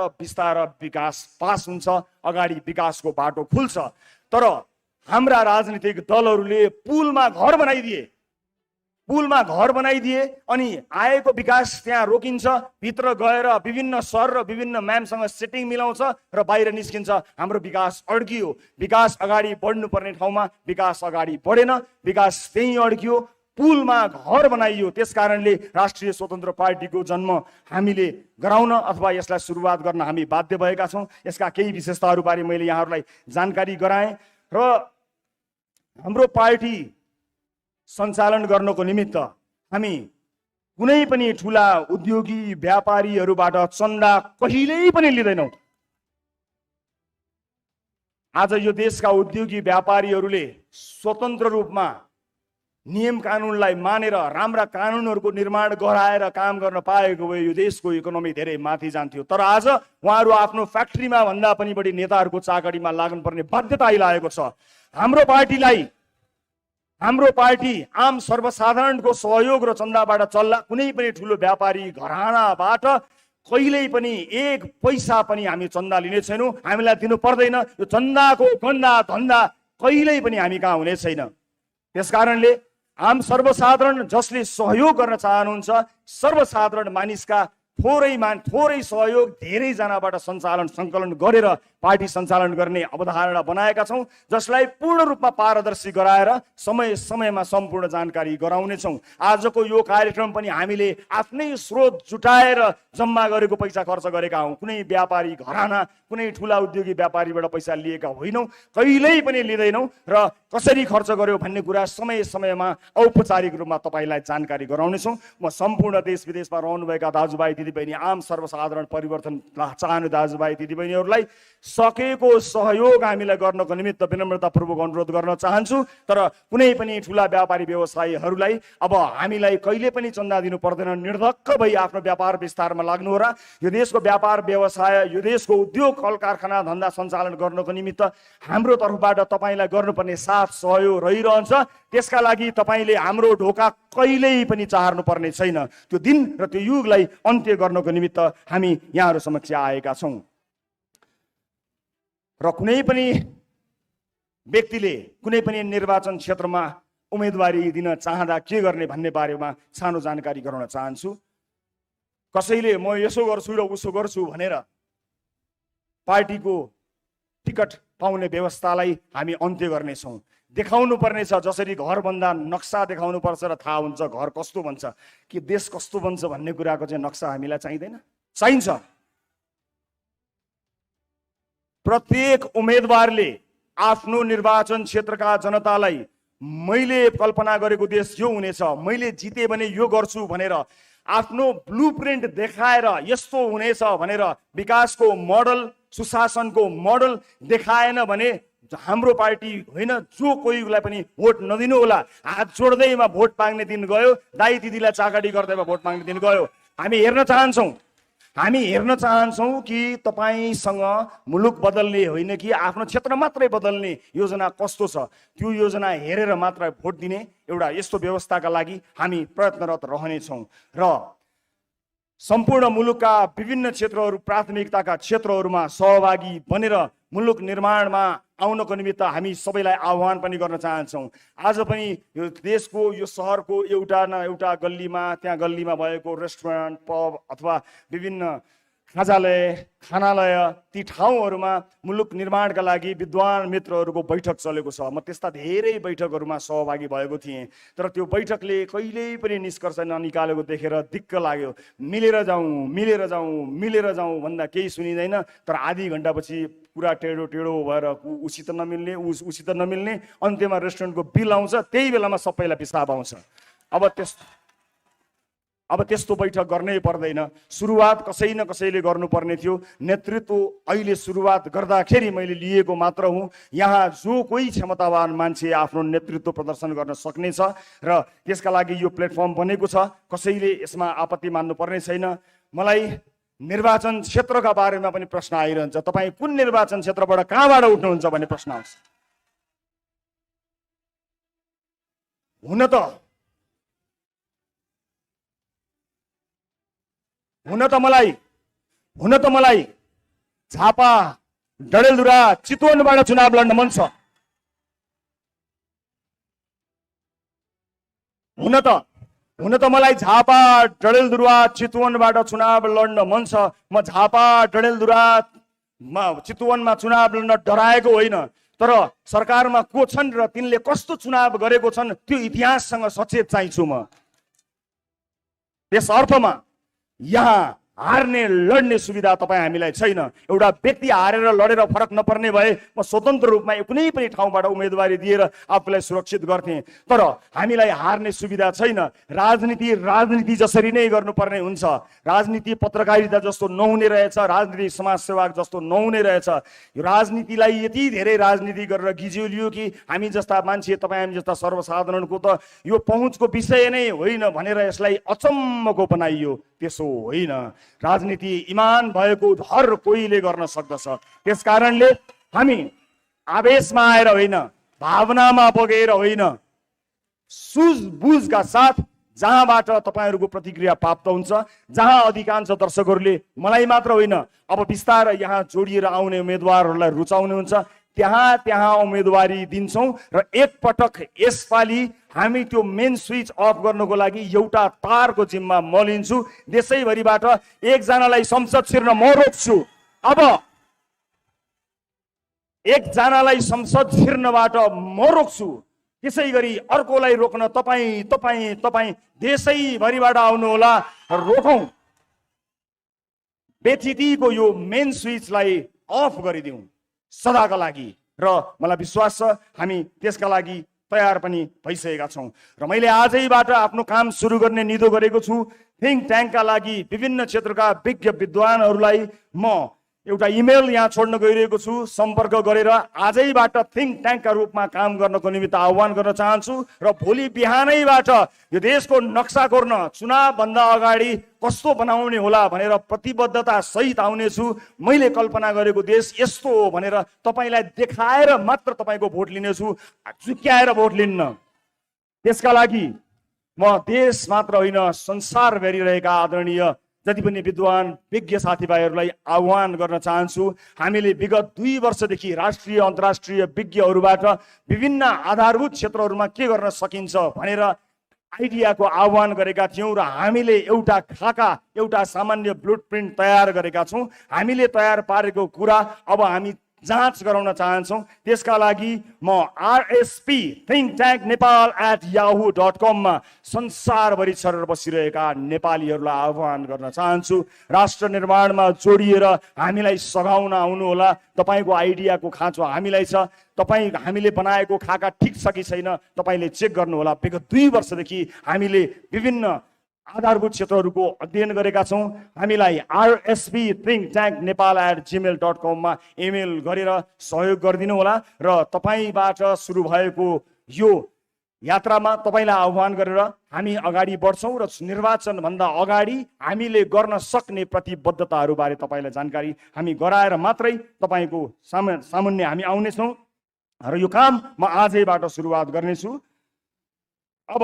विकास पास हुन्छ, अगाडि विकासको बाटो खुल्छ। तर हाम्रा राजनीतिक दलहरूले पुलमा घर बनाइदिए अनि आएको विकास त्यहाँ रोकिन्छ। भित्र गएर विभिन्न सर र विभिन्न म्यामसँग सेटिङ मिलाउँछ र बाहिर निस्किन्छ। हाम्रो विकास अड्कियो। विकास अगाडि बढ्नुपर्ने ठाउँमा विकास अगाडि बढेन, विकास त्यहीँ अड्कियो, पुलमा घर बनाइयो। त्यसकारणले राष्ट्रिय स्वतन्त्र पार्टीको जन्म हामीले गराउन अथवा यसलाई सुरुवात गर्न हामी बाध्य भएका छौँ। यसका केही विशेषताहरूबारे मैले यहाँहरूलाई जानकारी गराएँ र हाम्रो पार्टी सञ्चालन गर्नको निमित्त हामी कुनै पनि ठुला उद्योगी व्यापारीहरूबाट चन्दा कहिल्यै पनि लिँदैनौँ। आज यो देशका उद्योगी व्यापारीहरूले स्वतन्त्र रूपमा नियम कानुनलाई मानेर राम्रा कानुनहरूको निर्माण गराएर काम गर्न पाएको भए यो देशको इकोनोमी धेरै माथि जान्थ्यो। तर आज उहाँहरू आफ्नो फ्याक्ट्रीमा भन्दा पनि बढी नेताहरूको चाकडीमा लाग्नुपर्ने बाध्यता आइलागेको छ। हाम्रो पार्टी आम सर्वसाधारणको सहयोग र चन्दाबाट चल्ला। कुनै पनि ठुलो व्यापारी घरानाबाट कहिल्यै पनि एक पैसा पनि हामी चन्दा लिने छैनौँ। हामीलाई दिनु पर्दैन। यो चन्दाको गन्दा धन्दा कहिल्यै पनि हामी कहाँ हुने छैन। त्यसकारणले आम सर्वसाधारण जसले सहयोग गर्न चाहनुहुन्छ, सर्वसाधारण मानिसका थोरै सहयोग धेरैजनाबाट सञ्चालन सङ्कलन गरेर पार्टी सञ्चालन गर्ने अवधारणा बनाएका छौँ, जसलाई पूर्ण रूपमा पारदर्शी गराएर समय समयमा सम्पूर्ण जानकारी गराउनेछौँ। आजको यो कार्यक्रम पनि हामीले आफ्नै स्रोत जुटाएर जम्मा गरेको पैसा खर्च गरेका हौँ। कुनै व्यापारी घराना, कुनै ठुला उद्योगी व्यापारीबाट पैसा लिएका होइनौँ, कहिल्यै पनि लिँदैनौँ र कसरी खर्च गर्यो भन्ने कुरा समय समयमा औपचारिक रूपमा तपाईँलाई जानकारी गराउनेछौँ। म सम्पूर्ण देश विदेशमा रहनुभएका दाजुभाइ दिदीबहिनी, आम सर्वसाधारण परिवर्तन चाहने दाजुभाइ दिदीबहिनीहरूलाई सकेको सहयोग हामीलाई गर्नको निमित्त विनम्रतापूर्वक अनुरोध गर्न चाहन्छु। तर कुनै पनि ठुला व्यापारी व्यवसायीहरूलाई अब हामीलाई कहिले पनि चन्दा दिनु पर्दैन, निर्धक्क भई आफ्नो व्यापार विस्तारमा लाग्नु हो र यो देशको व्यापार व्यवसाय, यो देशको उद्योग कल कारखाना धन्दा सञ्चालन गर्नको निमित्त हाम्रो तर्फबाट तपाईँलाई गर्नुपर्ने साथ सहयोग रहिरहन्छ। त्यसका लागि तपाईँले हाम्रो ढोका कहिल्यै पनि चाहर्नु पर्ने छैन। त्यो दिन र त्यो युगलाई अन्त्य गर्नको निमित्त हामी यहाँहरू समक्ष आएका छौँ। र कुनै पनि व्यक्तिले कुनै पनि निर्वाचन क्षेत्रमा उम्मेदवारी दिन चाहँदा के गर्ने भन्ने बारेमा सानो जानकारी गराउन चाहन्छु। कसैले म यसो गर्छु र उसो गर्छु भनेर पार्टीको टिकट पाउने व्यवस्थालाई हामी अन्त्य गर्नेछौँ। देखाउनु पर्नेछ, जसरी घर भन्दा नक्सा देखाउनु पर्छ र थाहा हुन्छ घर कस्तो बन्छ कि देश कस्तो बन्छ भन्ने कुराको चाहिँ नक्सा हामीलाई चाहिँदैन, चाहिन्छ। प्रत्येक उम्मेदवारले आफ्नो निर्वाचन क्षेत्रका जनतालाई मैले कल्पना गरेको देश यो हुनेछ, मैले जिते भने यो गर्छु भनेर आफ्नो ब्लुप्रिन्ट देखाएर यस्तो हुनेछ भनेर विकासको मोडल, सुशासनको मोडल देखाएन भने हाम्रो पार्टी होइन, जो कोहीलाई पनि भोट नदिनु होला। हात जोड्दैमा भोट माग्ने दिन गयो, दाइ दिदीलाई चाकडी गर्दैमा भोट माग्ने दिन गयो। हामी हेर्न चाहन्छौँ कि तपाईँसँग मुलुक बदल्ने होइन कि आफ्नो क्षेत्र मात्रै बदल्ने योजना कस्तो छ, त्यो योजना हेरेर मात्र भोट दिने एउटा यस्तो व्यवस्थाका लागि हामी प्रयत्नरत रहनेछौँ। र सम्पूर्ण मुलुकका विभिन्न क्षेत्रहरू, प्राथमिकताका क्षेत्रहरूमा सहभागी बनेर मुलुक निर्माणमा आउनको निमित्त हामी सबैलाई आह्वान पनि गर्न चाहन्छौँ। आज पनि यो देशको, यो सहरको एउटा न एउटा गल्लीमा, त्यहाँ गल्लीमा भएको रेस्टुरेन्ट, पब अथवा विभिन्न खानालय, ती ठाउँहरूमा मुलुक निर्माणका लागि विद्वान मित्रहरूको बैठक चलेको छ। म त्यस्ता धेरै बैठकहरूमा सहभागी भएको थिएँ, तर त्यो बैठकले कहिल्यै पनि निष्कर्ष ननिकालेको देखेर दिक्क लाग्यो। मिलेर जाउँ भन्दा केही सुनिँदैन, तर आधी घन्टापछि पुरा टेढो भएर उसित नमिल्ने अन्त्यमा रेस्टुरेन्टको बिल आउँछ, त्यही बेलामा सबैलाई पिसाब आउँछ। अब त्यस्तो बैठक गर्नै पर्दैन। सुरुवात कसै न कसैले गर्नुपर्ने थियो। नेतृत्व अहिले सुरुवात गर्दाखेरि मैले लिएको मात्र हुँ। यहाँ जो कोही क्षमतावान मान्छे आफ्नो नेतृत्व प्रदर्शन गर्न सक्नेछ र त्यसका लागि यो प्लेटफर्म बनेको छ। कसैले यसमा आपत्ति मान्नु पर्ने छैन। मलाई निर्वाचन क्षेत्रका बारेमा पनि प्रश्न आइरहन्छ, तपाईँ कुन निर्वाचन क्षेत्रबाट कहाँबाट उठ्नुहुन्छ भन्ने प्रश्न आउँछ। हुन त मलाई झापा, डडेलधुरा, चितवनबाट चुनाव लड्न मन छ। हुन त मलाई झापा, डडेलधुरा, चितवनबाट चुनाव लड्न मन छ। म झापा, डडेलधुरा, चितवनमा चुनाव लड्न डराएको होइन, तर सरकारमा को छन् र तिनले कस्तो चुनाव गरेको छन् त्यो इतिहाससँग सचेत चाहिन्छु म। त्यस अर्थमा यहाँ हार्ने लड्ने सुविधा तपाईँ हामीलाई छैन। एउटा व्यक्ति हारेर लडेर फरक नपर्ने भए म स्वतन्त्र रूपमा कुनै पनि ठाउँबाट उम्मेदवारी दिएर आफूलाई सुरक्षित गर्थेँ, तर हामीलाई हार्ने सुविधा छैन। राजनीति जसरी नै गर्नुपर्ने हुन्छ। राजनीति पत्रकारिता जस्तो नहुने रहेछ, राजनीति समाजसेवा जस्तो नहुने रहेछ। यो राजनीतिलाई यति धेरै राजनीति गरेर गिज्योलियो कि हामी जस्ता मान्छे, तपाईँ हामी जस्ता सर्वसाधारणको त यो पहुँचको विषय नै होइन भनेर यसलाई अचम्मको बनाइयो। त्यसो होइन। राजनीति इमान भएको हर कोहीले गर्न सक्दछ। त्यसकारणले हामी आवेशमा आएर होइन, भावनामा बगेर होइन, सुझबुझका साथ जहाँबाट तपाईँहरूको प्रतिक्रिया प्राप्त हुन्छ, जहाँ अधिकांश दर्शकहरूले मलाई मात्र होइन अब बिस्तारै यहाँ जोडिएर आउने उम्मेदवारहरूलाई रुचाउनुहुन्छ, त्यहाँ उम्मेदवारी दिन्छौँ। र एकपटक यसपालि हामी त्यो मेन स्विच अफ गर्नको लागि एउटा तारको जिम्मा म लिन्छु। देशैभरिबाट एकजनालाई संसद छिर्न म रोक्छु। अब एकजनालाई संसद छिर्नबाट म रोक्छु, त्यसै गरी अर्कोलाई रोक्न तपाईँ तपाईँ तपाईँ देशैभरिबाट आउनुहोला, रोकौँ। बेथितिको यो मेन स्विचलाई अफ गरिदिउँ सदाका लागि। र मलाई विश्वास छ हामी त्यसका लागि तयार पनि भइसकेका छौँ। र मैले आजैबाट आफ्नो काम सुरु गर्ने निधो गरेको छु। थिङ्क ट्याङ्कका लागि विभिन्न क्षेत्रका विज्ञ विद्वानहरूलाई म एउटा इमेल यहाँ छोड्न गइरहेको छु। सम्पर्क गरेर आजैबाट थिङ्क ट्याङ्कका रूपमा काम गर्नको निमित्त आह्वान गर्न चाहन्छु। र भोलि बिहानैबाट यो देशको नक्सा कोर्न चुनावभन्दा अगाडि कस्तो बनाउने होला भनेर प्रतिबद्धता सहित आउनेछु। मैले कल्पना गरेको देश यस्तो हो भनेर तपाईँलाई देखाएर मात्र तपाईँको भोट लिनेछु, चुक्याएर भोट लिन्न। त्यसका लागि म देश मात्र होइन संसारभरि रहेका आदरणीय जति पनि विद्वान विज्ञ साथीभाइहरूलाई आह्वान गर्न चाहन्छु। हामीले विगत 2 वर्षदेखि राष्ट्रिय अन्तर्राष्ट्रिय विज्ञहरूबाट विभिन्न आधारभूत क्षेत्रहरूमा के गर्न सकिन्छ भनेर आइडियाको आह्वान गरेका थियौँ र हामीले एउटा खाका, एउटा सामान्य ब्लुप्रिन्ट तयार गरेका छौँ। हामीले तयार पारेको कुरा अब हामी जाँच गराउन चाहन्छौँ। त्यसका लागि म RSP think tank nepal @yahoo.com मा संसारभरि छरेर बसिरहेका नेपालीहरूलाई आह्वान गर्न चाहन्छु। राष्ट्र निर्माणमा जोडिएर हामीलाई सघाउन आउनुहोला। तपाईँको आइडियाको खाँचो हामीलाई छ। हामीले बनाएको खाका ठिक छ कि छैन तपाईँले चेक गर्नुहोला। विगत 2 वर्षदेखि हामीले विभिन्न आधारभूत क्षेत्रहरूको अध्ययन गरेका छौँ। हामीलाई RSP think tank nepal @gmail.com मा इमेल गरेर सहयोग गरिदिनु होला। र तपाईँबाट सुरु भएको यो यात्रामा तपाईँलाई आह्वान गरेर हामी अगाडि बढ्छौँ र निर्वाचनभन्दा अगाडि हामीले गर्न सक्ने प्रतिबद्धताहरूबारे तपाईँलाई जानकारी हामी गराएर मात्रै तपाईँको सामुन्ने हामी आउनेछौँ। र यो काम म आजैबाट सुरुवात गर्नेछु। अब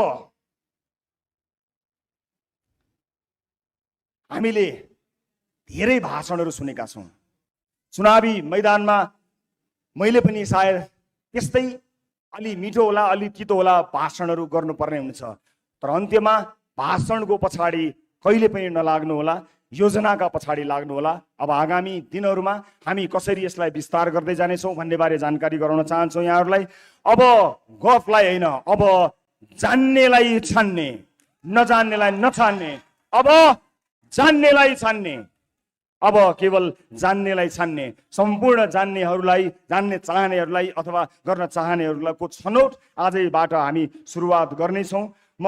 हामीले धेरै भाषणहरू सुनेका छौँ। चुनावी मैदानमा मैले पनि सायद त्यस्तै अलि मिठो होला अलि तितो होला भाषणहरू गर्नुपर्ने हुन्छ। तर अन्त्यमा भाषणको पछाडि कहिले पनि नलाग्नु होला, योजनाका पछाडि लाग्नु होला। अब आगामी दिनहरूमा हामी कसरी यसलाई विस्तार गर्दै जानेछौँ भन्ने बारे जानकारी गराउन चाहन्छौँ यहाँहरूलाई। अब गफलाई होइन, अब जान्नेलाई छान्ने, नजान्नेलाई नछान्ने, अब जान्नेलाई छान्ने, अब केवल जान्नेलाई छान्ने। सम्पूर्ण जान्नेहरूलाई, जान्ने चाहनेहरूलाई अथवा गर्न चाहनेहरूलाई को छनौट आजैबाट हामी सुरुवात गर्नेछौँ। म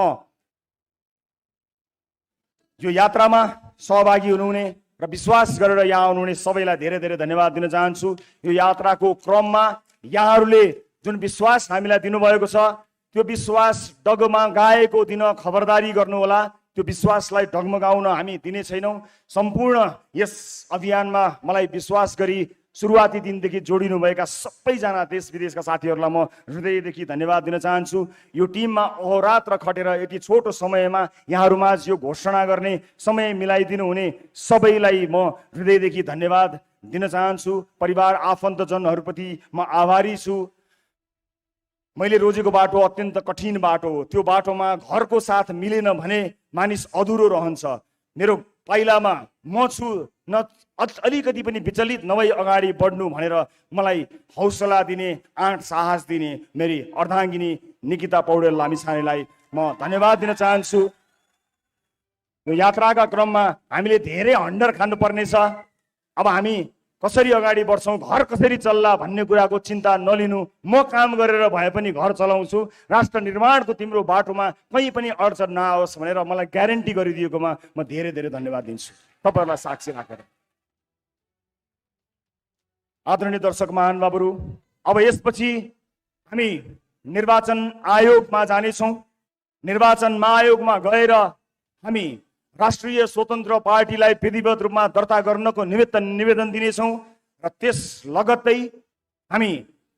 यो यात्रामा सहभागी हुनुहुने र विश्वास गरेर यहाँ आउनुहुने सबैलाई धेरै धेरै धन्यवाद दिन चाहन्छु। यो यात्राको क्रममा यहाँहरूले जुन विश्वास हामीलाई दिनुभएको छ त्यो विश्वास डगमगाएको दिन खबरदारी गर्नुहोला। त्यो विश्वासलाई डगमगाउन हामी दिने छैनौँ। सम्पूर्ण यस अभियानमा मलाई विश्वास गरी सुरुवाती दिनदेखि जोडिनुभएका सबैजना देश विदेशका साथीहरूलाई म हृदयदेखि धन्यवाद दिन चाहन्छु। यो टिममा अहोरात्र खटेर यति छोटो समयमा यहाँहरूमाझ यो घोषणा गर्ने समय मिलाइदिनु हुने सबैलाई म हृदयदेखि धन्यवाद दिन चाहन्छु। परिवार आफन्तजनहरूप्रति म आभारी छु। मैले रोजेको बाटो अत्यन्त कठिन बाटो हो। त्यो बाटोमा घरको साथ मिलेन भने मानिस अधुरो रहन्छ। मेरो पाइलामा म छु, न अलिकति पनि विचलित नभई अगाडि बढ्नु भनेर मलाई हौसला दिने, आँट साहस दिने मेरी अर्धाङ्गिनी निकिता पौडेल लामिछानेलाई म धन्यवाद दिन चाहन्छु। यो यात्राका क्रममा हामीले धेरै हन्डर खानुपर्नेछ। अब हामी कसरी अगाडि बढ्छौँ, घर कसरी चल्ला भन्ने कुराको चिन्ता नलिनु। म काम गरेर भए पनि घर चलाउँछु। राष्ट्र निर्माणको तिम्रो बाटोमा कहीँ पनि अडचन नआओस् भनेर मलाई ग्यारेन्टी गरिदिएकोमा म धेरै धेरै धन्यवाद दिन्छु तपाईँहरूलाई साक्षी राखेर। आदरणीय दर्शक महानुभावहरू, अब यसपछि हामी निर्वाचन आयोगमा जानेछौँ। निर्वाचन आयोगमा गएर हामी राष्ट्रिय स्वतन्त्र पार्टीलाई विधिवत रूपमा दर्ता गर्नको निमित्त निवेदन दिनेछौँ र त्यस लगत्तै हामी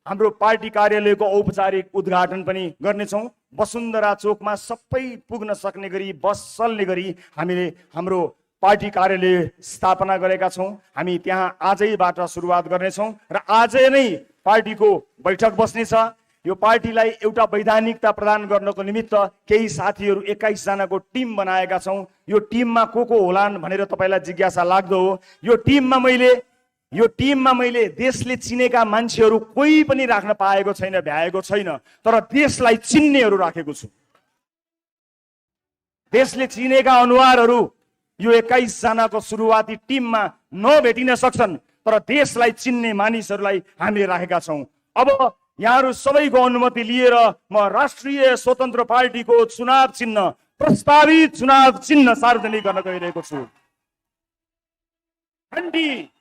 हाम्रो पार्टी कार्यालयको औपचारिक उद्घाटन पनि गर्नेछौँ। वसुन्धरा चोकमा सबै पुग्न सक्ने गरी बस चल्ने गरी हामीले हाम्रो पार्टी कार्यालय स्थापना गरेका छौँ। हामी त्यहाँ आजैबाट सुरुवात गर्नेछौँ र आजै नै पार्टीको बैठक बस्नेछ। यो पार्टीलाई एउटा वैधानिकता प्रदान गर्नको निमित्त केही साथीहरू 21 जनाको टिम बनाएका छौँ। यो टिममा को होलान् भनेर तपाईँलाई जिज्ञासा लाग्दो हो। यो टिममा मैले यो टिममा मैले देशले चिनेका मान्छेहरू कोही पनि राख्न पाएको छैन, भ्याएको छैन, तर देशलाई चिन्नेहरू राखेको छु। देशले चिनेका अनुहारहरू यो 21 जनाको सुरुवाती टिममा नभेटिन सक्छन्, तर देशलाई चिन्ने मानिसहरूलाई हामीले राखेका छौँ। अब यहाँहरू सबैको अनुमति लिएर म राष्ट्रिय स्वतन्त्र पार्टीको चुनाव चिन्ह, प्रस्तावित चुनाव चिन्ह सार्वजनिक गर्न गइरहेको छु। घण्टी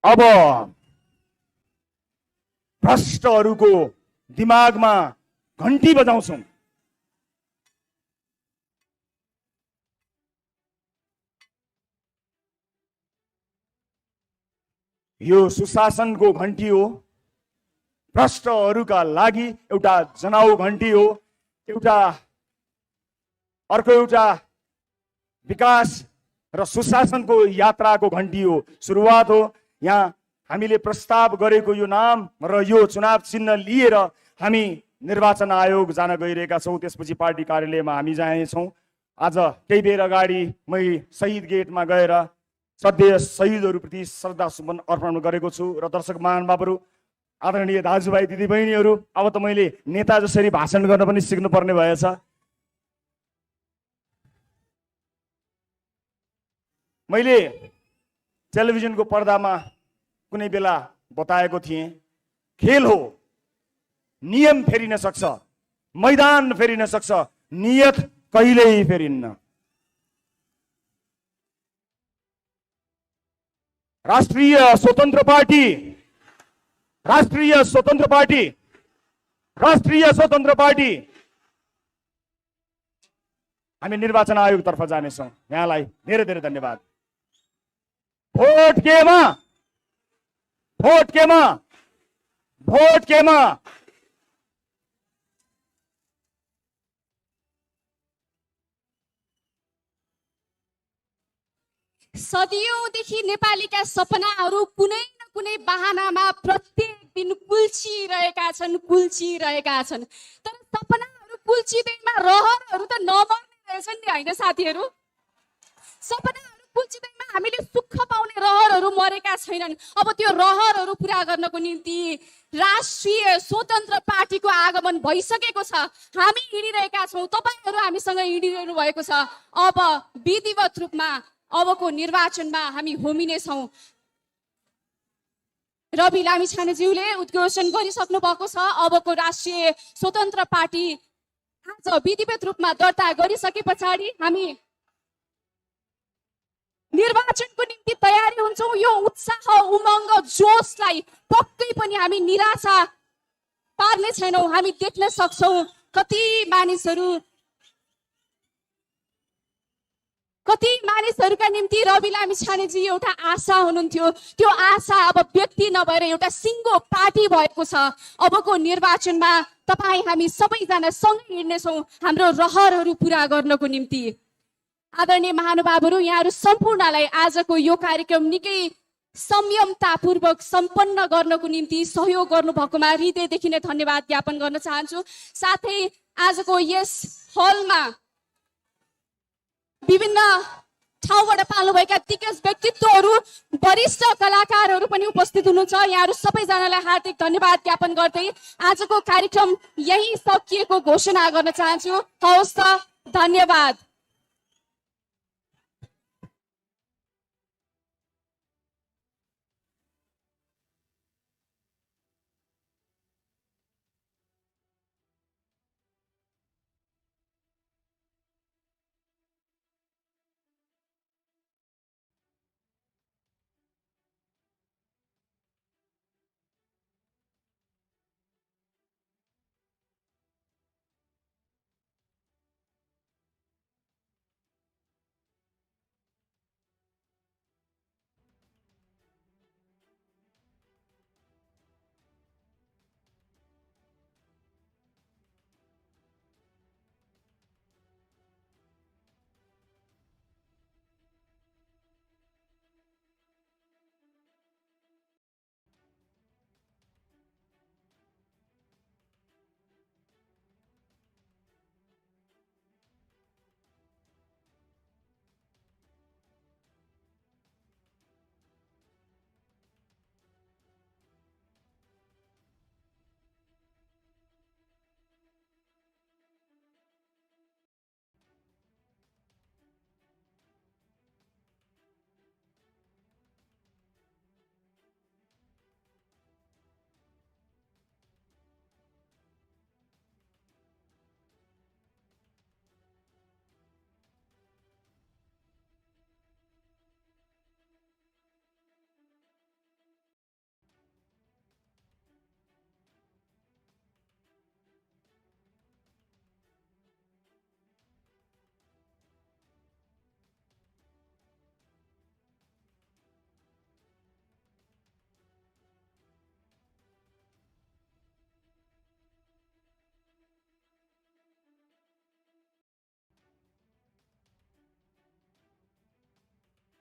अब भ्रष्टहरूको दिमागमा घण्टी बजाउँछौँ। यो सुशासनको घण्टी हो, भ्रष्टहरूका लागि एउटा जनाउ घण्टी हो, अर्को एउटा विकास र सुशासनको यात्राको घण्टी हो, सुरुवात हो। यहाँ हामीले प्रस्ताव गरेको यो नाम र यो चुनाव चिन्ह लिएर हामी निर्वाचन आयोग जान गइरहेका छौँ। त्यसपछि पार्टी कार्यालयमा हामी जानेछौँ। आज केही बेर अगाडि मैले शहीद गेटमा गएर श्रद्धेय शहीदहरूप्रति श्रद्धा सुमन अर्पण गरेको छु। र दर्शक महानुभावहरू, आदरणीय दाजुभाइ दिदीबहिनीहरू, अब त मैले नेता जसरी भाषण गर्न पनि सिक्नुपर्ने भएछ। मैले टेलिभिजनको पर्दामा कुनै बेला बताएको थिएँ, खेल हो, नियम फेरिन सक्छ, मैदान फेरिन सक्छ, नियत कहिल्यै फेरिन्न। राष्ट्रिय स्वतन्त्र पार्टी हामी निर्वाचन आयोगतर्फ जानेछौँ। यहाँलाई धेरै धेरै धन्यवाद। भोट केमा सदियौंदेखि नेपालीका सपनाहरू कुनै न कुनै बहानामा प्रत्येक दिन कुल्चिरहेका छन्। तर सपनाहरू कुल्चिँदैमा रहरहरू त नमर्ने रहेछन् नि, होइन साथीहरू? सपनाहरू कुल्चिँदैमा हामीले सुख पाउने रहरहरू मरेका छैनन्। अब त्यो रहरहरू पुरा गर्नको निम्ति राष्ट्रिय स्वतन्त्र पार्टीको आगमन भइसकेको छ। हामी हिँडिरहेका छौँ, तपाईहरू हामीसँग हिँडिरहनु भएको छ। अब विधिवत रूपमा अबको निर्वाचनमा हामी होमिनेछौँ। रवि लामिछानेज्यूले उद्घोषण गरिसक्नु भएको छ। अबको राष्ट्रिय स्वतन्त्र पार्टी आज विधिवत रूपमा दर्ता गरिसके पछाडि हामी निर्वाचनको निम्ति तयारी हुन्छौँ। यो उत्साह, उमङ्ग, जोशलाई पक्कै पनि हामी निराशा पार्ने छैनौँ। हामी देख्न सक्छौँ कति मानिसहरूका निम्ति रवि लामिछानेजी एउटा आशा हुनुहुन्थ्यो। त्यो आशा अब व्यक्ति नभएर एउटा सिङ्गो पार्टी भएको छ। अबको निर्वाचनमा तपाईँ हामी सबैजना सँगै हिँड्नेछौँ हाम्रो रहरहरू पुरा गर्नको निम्ति। आदरणीय महानुभावहरू, यहाँहरू सम्पूर्णलाई आजको यो कार्यक्रम निकै संयमतापूर्वक सम्पन्न गर्नको निम्ति सहयोग गर्नुभएकोमा हृदयदेखि नै धन्यवाद ज्ञापन गर्न चाहन्छु। साथै आजको यस हलमा विभिन्न ठाउँबाट पाल्नुभएका दिग्गज व्यक्तित्वहरू, वरिष्ठ कलाकारहरू पनि उपस्थित हुनुहुन्छ। यहाँहरू सबैजनालाई हार्दिक धन्यवाद ज्ञापन गर्दै आजको कार्यक्रम यही सकिएको घोषणा गर्न चाहन्छु। हवस् त, धन्यवाद।